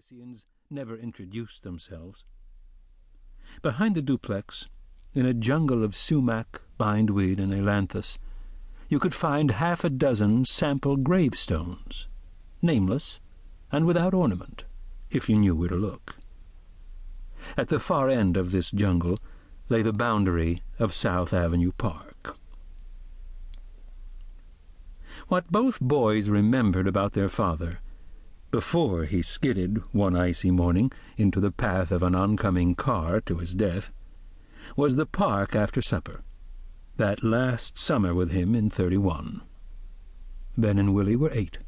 Arquisians never introduced themselves. Behind the duplex, in a jungle of sumac, bindweed, and ailanthus, you could find 6 sample gravestones, nameless and without ornament, if you knew where to look. At the far end of this jungle lay the boundary of South Avenue Park. What both boys remembered about their father, before he skidded one icy morning into the path of an oncoming car to his death, was the park after supper, that last summer with him in '31. Ben and Willie were 8.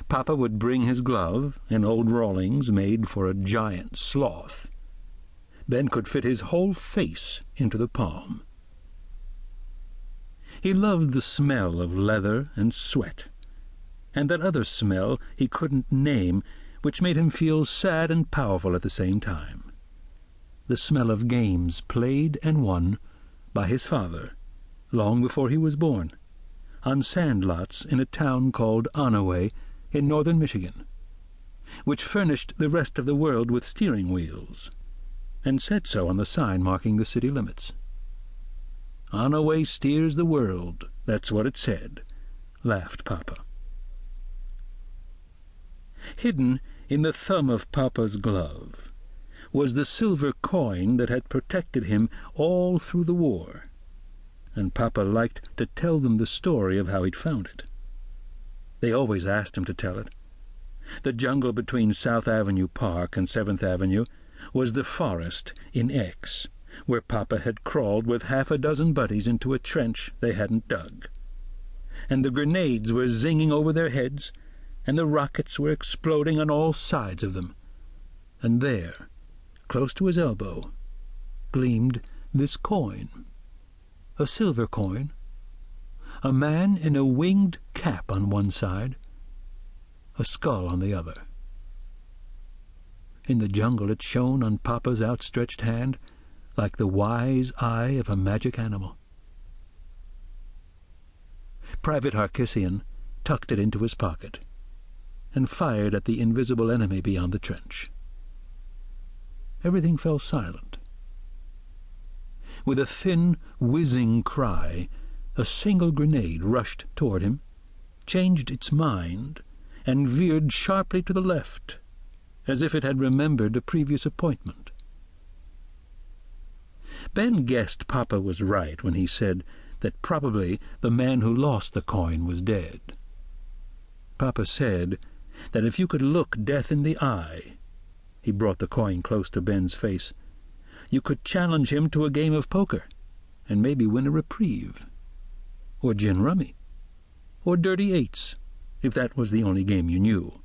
Papa would bring his glove and old Rawlings made for a giant sloth. Ben could fit his whole face into the palm. He loved the smell of leather and sweat, and that other smell he couldn't name, which made him feel sad and powerful at the same time. The smell of games played and won by his father, long before he was born, on sandlots in a town called Onaway in northern Michigan, which furnished the rest of the world with steering wheels, and said so on the sign marking the city limits. "Onaway steers the world, that's what it said," laughed Papa. Hidden in the thumb of Papa's glove was the silver coin that had protected him all through the war, and Papa liked to tell them the story of how he'd found it. They always asked him to tell it. The jungle between South Avenue Park and 7th Avenue was the forest in X, where Papa had crawled with 6 buddies into a trench they hadn't dug, and the grenades were zinging over their heads, and the rockets were exploding on all sides of them. And there, close to his elbow, gleamed this coin, a silver coin, a man in a winged cap on one side, a skull on the other. In the jungle it shone on Papa's outstretched hand like the wise eye of a magic animal. Private Arquisian tucked it into his pocket and fired at the invisible enemy beyond the trench. Everything fell silent. With a thin, whizzing cry, a single grenade rushed toward him, changed its mind, and veered sharply to the left, as if it had remembered a previous appointment. Ben guessed Papa was right when he said that probably the man who lost the coin was dead. Papa said that if you could look death in the eye, he brought the coin close to Ben's face, you could challenge him to a game of poker and maybe win a reprieve, or gin rummy, or dirty eights, if that was the only game you knew.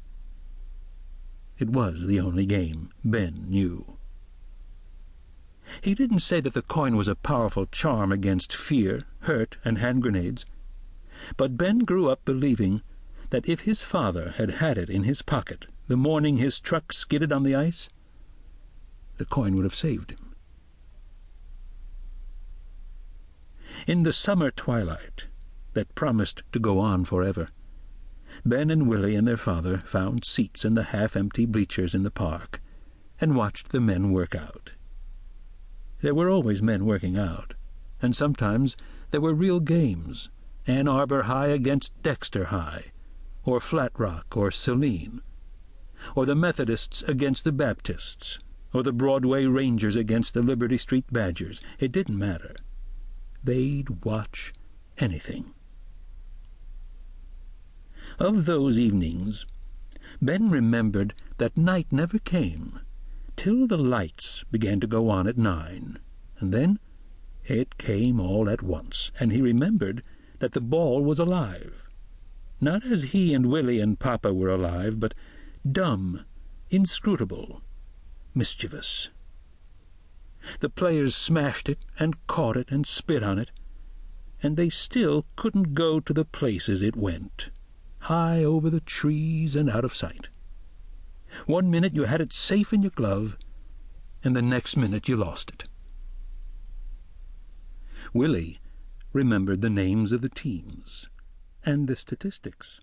It was the only game Ben knew. He didn't say that the coin was a powerful charm against fear, hurt, and hand grenades, but Ben grew up believing that if his father had had it in his pocket the morning his truck skidded on the ice, the coin would have saved him. In the summer twilight that promised to go on forever, Ben and Willie and their father found seats in the half-empty bleachers in the park and watched the men work out. There were always men working out, and sometimes there were real games, Ann Arbor High against Dexter High, or Flat Rock or Saline, or the Methodists against the Baptists, or the Broadway Rangers against the Liberty Street Badgers. It didn't matter. They'd watch anything. Of those evenings, Ben remembered that night never came till the lights began to go on at 9, and then it came all at once, and he remembered that the ball was alive. Not as he and Willie and Papa were alive, but dumb, inscrutable, mischievous. The players smashed it and caught it and spit on it, and they still couldn't go to the places it went, high over the trees and out of sight. One minute you had it safe in your glove, and the next minute you lost it. Willie remembered the names of the teams and the statistics.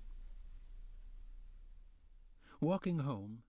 Walking home,